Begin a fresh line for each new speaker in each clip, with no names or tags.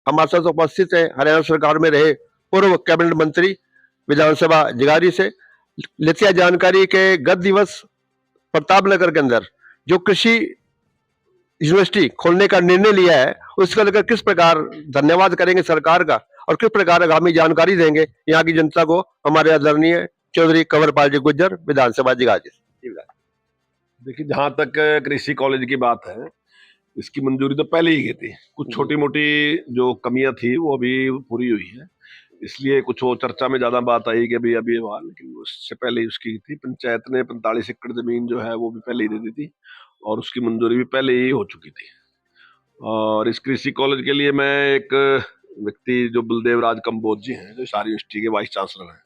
हमारे साथ उपस्थित है हरियाणा सरकार में रहे पूर्व कैबिनेट मंत्री विधानसभा जगारी से। लेते हैं जानकारी के गत दिवस प्रतापनगर के अंदर जो कृषि यूनिवर्सिटी खोलने का निर्णय लिया है, उसको लेकर किस प्रकार धन्यवाद करेंगे सरकार का और किस प्रकार आगामी जानकारी देंगे यहाँ की जनता को हमारे आदरणीय चौधरी कंवरपाल जी गुर्जर विधानसभा जगाजी।
देखिए, जहां तक कृषि कॉलेज की बात है, इसकी मंजूरी तो पहले ही की थी। कुछ छोटी मोटी जो कमियां थी वो अभी पूरी हुई है, इसलिए कुछ वो चर्चा में ज्यादा बात आई कि भाई अभी हुआ, लेकिन उससे पहले ही उसकी थी। पंचायत ने 45 एकड़ जमीन जो है वो भी पहले ही दे दी थी और उसकी मंजूरी भी पहले ही हो चुकी थी। और इस कृषि कॉलेज के लिए मैं एक व्यक्ति जो बलदेव राज कंबोज जी हैं, जो सारी यूनिवर्सिटी के वाइस चांसलर हैं,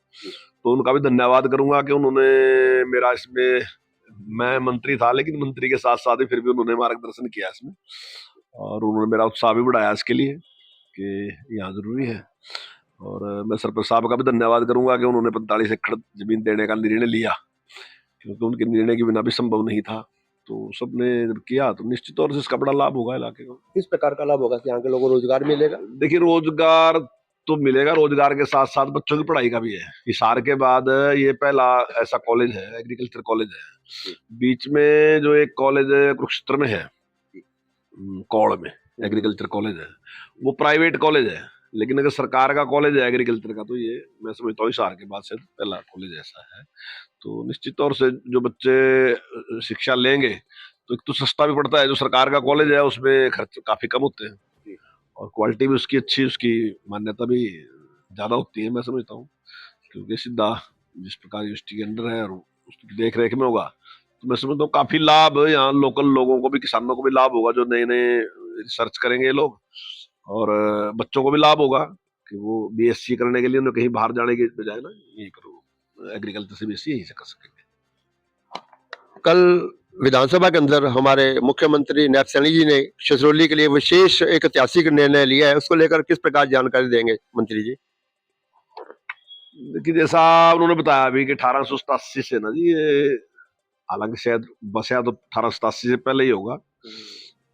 तो उनका भी धन्यवाद करूंगा कि उन्होंने मेरा इसमें, मैं मंत्री था लेकिन मंत्री के साथ साथ ही फिर भी उन्होंने मार्गदर्शन किया इसमें, और उन्होंने मेरा उत्साह भी बढ़ाया इसके लिए कि यहाँ जरूरी है। और मैं सरपंच साहब का भी धन्यवाद करूंगा कि उन्होंने 45 एकड़ जमीन देने का निर्णय लिया, क्योंकि उनके निर्णय के बिना भी संभव नहीं था। तो सबने जब किया तो निश्चित तौर से इसका बड़ा लाभ होगा इलाके को।
किस प्रकार का लाभ होगा? यहाँ के लोगों को रोजगार मिलेगा?
देखिए, रोजगार तो मिलेगा, रोजगार के साथ साथ बच्चों की पढ़ाई का भी है। हिसार के बाद ये पहला ऐसा कॉलेज है, एग्रीकल्चर कॉलेज है। बीच में जो एक कॉलेज कुरुक्षेत्र में है, कौड़ में एग्रीकल्चर कॉलेज है, वो प्राइवेट कॉलेज है, लेकिन अगर सरकार का कॉलेज है एग्रीकल्चर का, तो ये मैं समझता हूँ हिसार के बाद से पहला कॉलेज ऐसा है। तो निश्चित तौर से जो बच्चे शिक्षा लेंगे तो एक तो सस्ता भी पड़ता है, जो सरकार का कॉलेज है उसमें खर्च काफी कम होते हैं और क्वालिटी भी उसकी अच्छी, उसकी मान्यता भी ज्यादा होती है, मैं समझता हूँ। क्योंकि सीधा जिस प्रकार यूनिवर्सिटी के अंडर है और उसकी देख रेख में होगा, तो मैं समझता हूँ काफी लाभ यहाँ लोकल लोगों को भी, किसानों को भी लाभ होगा, जो नए नए रिसर्च करेंगे ये लोग, और बच्चों को भी लाभ होगा कि वो बीएससी करने के लिए उन्हें कहीं बाहर जाने की बजाय ना यहीं पर एग्रीकल्चर से बीएससी यहीं से कर सकेंगे।
कल विधानसभा के अंदर हमारे मुख्यमंत्री नायब सैनी जी ने छछरौली के लिए विशेष एक ऐतिहासिक निर्णय लिया है, उसको लेकर किस प्रकार जानकारी देंगे मंत्री जी?
देखिए, जैसा उन्होंने बताया अभी कि 1887 से ना जी, ये हालांकि शायद बसा तो 1887 से पहले ही होगा,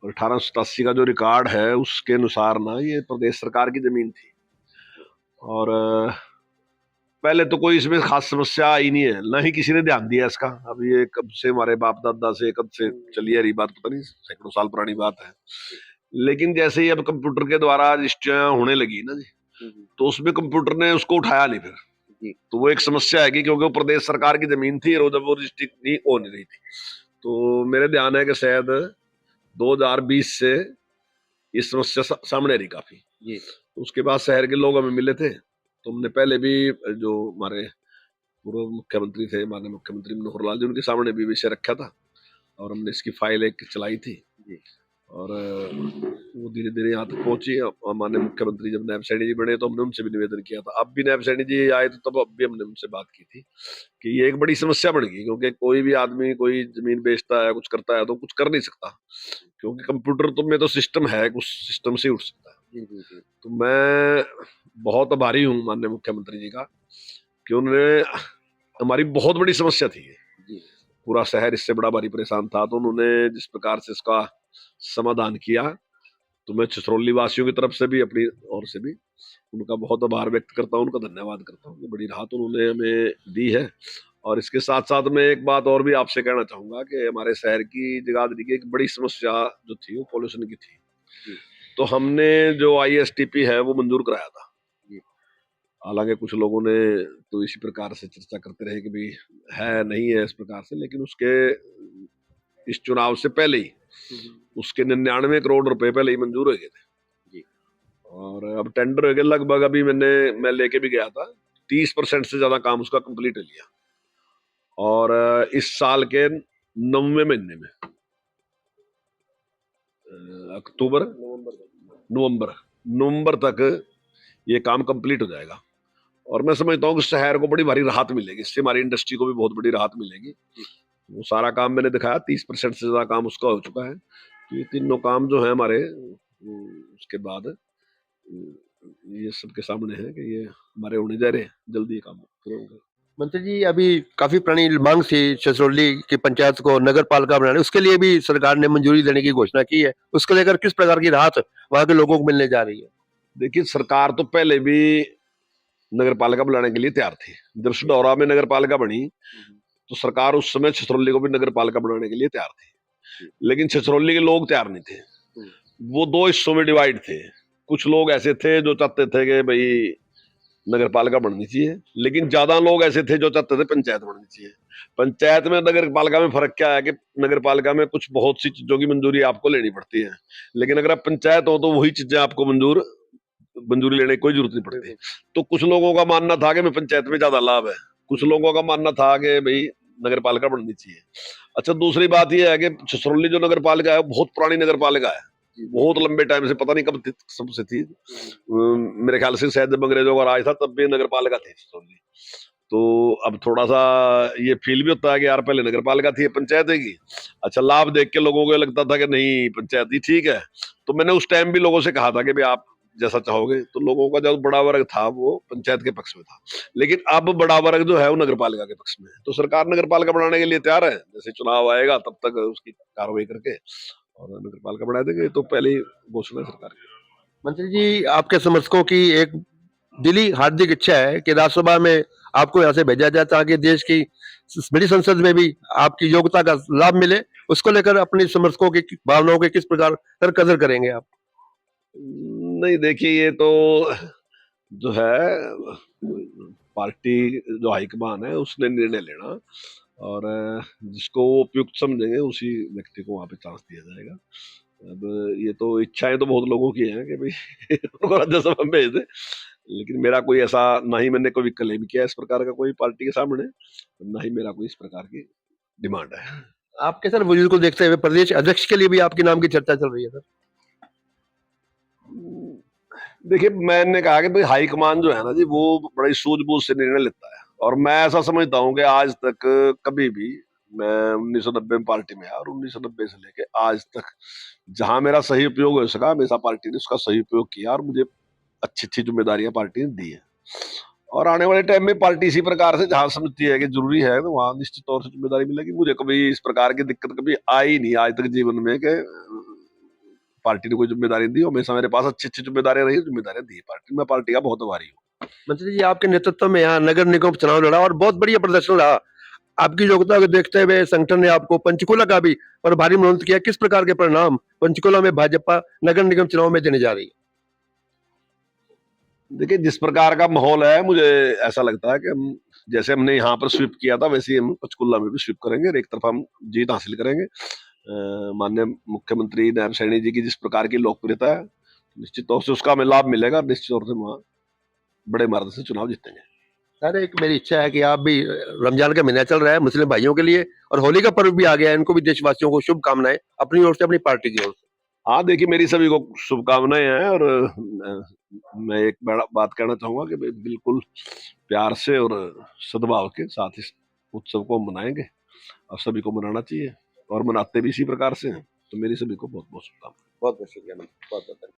और 1887 का जो रिकॉर्ड है उसके अनुसार ना ये प्रदेश सरकार की जमीन थी। और पहले तो कोई इसमें खास समस्या आई नहीं है, ना ही किसी ने ध्यान दिया इसका। अब ये कब से हमारे बाप दादा से कब से चली आ रही बात, पता नहीं, सैकड़ों साल पुरानी बात है। लेकिन जैसे ही अब कंप्यूटर के द्वारा रजिस्ट्रियां होने लगी ना जी, तो उसमें कंप्यूटर ने उसको उठाया नहीं फिर। तो वो एक समस्या है कि क्योंकि वो प्रदेश सरकार की जमीन थी और जब वो रजिस्ट्री नहीं हो नहीं रही थी, तो मेरे ध्यान है कि शायद 2020 से ये समस्या सामने आ रही काफी। उसके बाद शहर के लोग हमें मिले थे, तो हमने पहले भी जो हमारे पूर्व मुख्यमंत्री थे, माननीय मुख्यमंत्री मनोहर लाल जी, उनके सामने भी विषय रखा था और हमने इसकी फाइल एक चलाई थी। और वो धीरे धीरे यहाँ तक पहुंची। माननीय मुख्यमंत्री जब नायब सैनी जी बने तो हमने उनसे भी निवेदन किया था। अब भी नायब सैनी जी आए तो तब अब भी हमने उनसे बात की थी कि ये एक बड़ी समस्या बन गई, क्योंकि कोई भी आदमी कोई जमीन बेचता है, कुछ करता है, तो कुछ कर नहीं सकता, क्योंकि कंप्यूटर तो में तो सिस्टम है, कुछ सिस्टम से ही उठ सकता है। तो मैं बहुत आभारी हूँ माननीय मुख्यमंत्री जी का कि उन्होंने, हमारी बहुत बड़ी समस्या थी, पूरा शहर इससे बड़ा भारी परेशान था, तो उन्होंने जिस प्रकार से इसका समाधान किया, तो मैं छछरौली वासियों की तरफ से भी, अपनी ओर से भी उनका बहुत आभार व्यक्त करता हूँ, उनका धन्यवाद करता हूँ। बड़ी राहत उन्होंने हमें दी है। और इसके साथ साथ मैं एक बात और भी आपसे कहना चाहूंगा कि हमारे शहर की जगाधरी की एक बड़ी समस्या जो थी वो पॉल्यूशन की थी। तो हमने जो आईएसटीपी है वो मंजूर कराया था। हालांकि कुछ लोगों ने तो इसी प्रकार से चर्चा करते रहे कि भाई है नहीं है इस प्रकार से, लेकिन उसके इस चुनाव से पहले ही उसके 99 करोड़ रुपए पहले ही मंजूर हो गए थे। और अब टेंडर हो गया लगभग, अभी मैं लेके भी गया था, 30% से ज्यादा काम उसका कंप्लीट हो लिया। और इस साल के 9वें महीने में, अक्टूबर नवंबर तक ये काम कंप्लीट हो जाएगा। और मैं समझता हूँ कि शहर को बड़ी भारी राहत मिलेगी, इससे हमारी इंडस्ट्री को भी बहुत बड़ी राहत मिलेगी। वो सारा काम मैंने दिखाया, 30% से ज्यादा काम उसका हो चुका है। तो ये तीनों काम जो है हमारे, उसके बाद ये सबके सामने है कि ये हमारे होने जा रहे हैं, जल्दी ये काम पूरे होंगे।
मंत्री जी, अभी काफी पुरानी मांग थी छछरौली की पंचायत को नगर पालिका बनाने, उसके लिए भी सरकार ने मंजूरी देने की घोषणा की है, उसको लेकर किस प्रकार की राहत वहां के लोगों को मिलने जा रही है?
देखिए, सरकार तो पहले भी नगर पालिका बुलाने के लिए तैयार थी। जब सुडौरा में नगर पालिका बनी तो सरकार उस समय छछरौली को भी नगर पालिका बनाने के लिए तैयार थी, लेकिन छछरौली के लोग तैयार नहीं थे। वो दो हिस्सों में डिवाइड थे। कुछ लोग ऐसे थे जो चाहते थे कि भाई नगर पालिका बननी चाहिए, लेकिन ज्यादा लोग ऐसे थे जो चाहते थे पंचायत बननी चाहिए। पंचायत में नगर पालिका में फर्क क्या है कि नगर पालिका में कुछ बहुत सी चीजों की मंजूरी आपको लेनी पड़ती है, लेकिन अगर आप पंचायत हो तो वही चीजें आपको मंजूरी लेने की कोई जरूरत नहीं पड़ती। तो कुछ लोगों का मानना था कि मैं पंचायत में ज्यादा लाभ है, कुछ लोगों का मानना था कि भाई नगर पालिका बननी चाहिए। अच्छा, दूसरी बात यह है कि छछरौली जो नगर पालिका है वो बहुत पुरानी नगर पालिका है, बहुत लंबे टाइम से, पता नहीं कब सबसे थी। मेरे ख्याल से शायद जब अंग्रेजों का राज था तब भी नगर पालिका थी छछरौली। तो अब थोड़ा सा ये फील भी होता है कि यार पहले नगर पालिका थी, पंचायत है की। अच्छा, लाभ देख के लोगों को लगता था कि नहीं पंचायत ही ठीक है। तो मैंने उस टाइम भी लोगों से कहा था कि भाई आप जैसा चाहोगे। तो लोगों का जो बड़ा वर्ग था वो पंचायत के पक्ष में था, लेकिन अब बड़ा वर्ग जो है वो नगर पालिका के पक्ष में है। तो सरकार नगर पालिका बनाने के लिए तैयार है, जैसे चुनाव आएगा तब तक उसकी कार्रवाई करके और नगर पालिका बना देंगे। तो पहले ही घोषणा है सरकार की।
मंत्री जी, आपके समर्थकों की एक दिली हार्दिक इच्छा है कि राज्यसभा में आपको यहाँ से भेजा जाए ताकि देश की बड़ी संसद में भी आपकी योग्यता का लाभ मिले। उसको लेकर अपने समर्थकों की भावनाओं के किस प्रकार कदर करेंगे आप?
नहीं, देखिए, ये तो जो है पार्टी जो हाईकमान है उसने निर्णय लेना, और जिसको वो उपयुक्त समझेंगे उसी व्यक्ति को वहां पे चांस दिया जाएगा। अब ये तो इच्छाएं तो बहुत लोगों की हैं कि भाई उनको राज्यसभा में भेज दे, लेकिन मेरा कोई ऐसा, ना ही मैंने कोई क्लेम किया इस प्रकार का कोई पार्टी के सामने, ना ही मेरा कोई इस प्रकार की डिमांड है।
आपके सर वजूद को देखते हुए प्रदेश अध्यक्ष के लिए भी आपके नाम की चर्चा चल रही है सर।
देखिए, मैंने कहा कि भाई हाईकमान जो है ना जी वो बड़ी सूझबूझ से निर्णय लेता है, और मैं ऐसा समझता हूँ कि आज तक कभी भी, मैं 1990 में पार्टी में आया और 1990 से लेके आज तक जहां मेरा सही उपयोग हो सका हमेशा पार्टी ने उसका सही उपयोग किया, और मुझे अच्छी अच्छी जिम्मेदारियां पार्टी ने दी है। और आने वाले टाइम में पार्टी इसी प्रकार से जहां समझती है कि जरूरी है तो वहां निश्चित तौर से जिम्मेदारी मिलेगी। मुझे कभी इस प्रकार की दिक्कत कभी आई नहीं आज तक जीवन में कि पार्टी ने कोई जिम्मेदारी दी। हमेशा मेरे पास अच्छी अच्छी जिम्मेदारियां रही, जिम्मेदारियां दी पार्टी। मैं पार्टी का बहुत आभारी हूँ।
मंत्री जी, आपके नेतृत्व में यहाँ नगर निगम चुनाव लड़ा और बहुत बढ़िया प्रदर्शन रहा। आपकी योग्यता को देखते हुए संगठन ने आपको पंचकुला का भी प्रभारी मनोनीत किया। किस प्रकार के परिणाम पंचकुला में भाजपा नगर निगम चुनाव में देने जा रही है?
देखिए, जिस प्रकार का माहौल है मुझे ऐसा लगता है कि हम जैसे हमने यहाँ पर स्वीप किया था वैसे ही हम पंचकुला में भी स्वीप करेंगे और एक तरफा हम जीत हासिल करेंगे। माननीय मुख्यमंत्री नायब सैनी जी की जिस प्रकार की लोकप्रियता है, निश्चित तौर से उसका हमें लाभ मिलेगा। निश्चित तौर से वहाँ बड़े मार्ग से चुनाव जीतेंगे।
सर, एक मेरी इच्छा है कि आप भी, रमजान का महीना चल रहा है मुस्लिम भाइयों के लिए और होली का पर्व भी आ गया है, इनको भी देशवासियों को शुभकामनाएं अपनी ओर से, अपनी पार्टी की ओर से।
हाँ, देखिए, मेरी सभी को शुभकामनाएं हैं, और मैं एक बड़ा बात कहना चाहूंगा कि बिल्कुल प्यार से और सद्भाव के साथ इस उत्सव को हम मनाएंगे, और सभी को मनाना चाहिए, और मनाते भी इसी प्रकार से हैं। तो मेरी सभी को बहुत बहुत शुभकामनाएं।
बहुत बहुत शुक्रिया, बहुत बहुत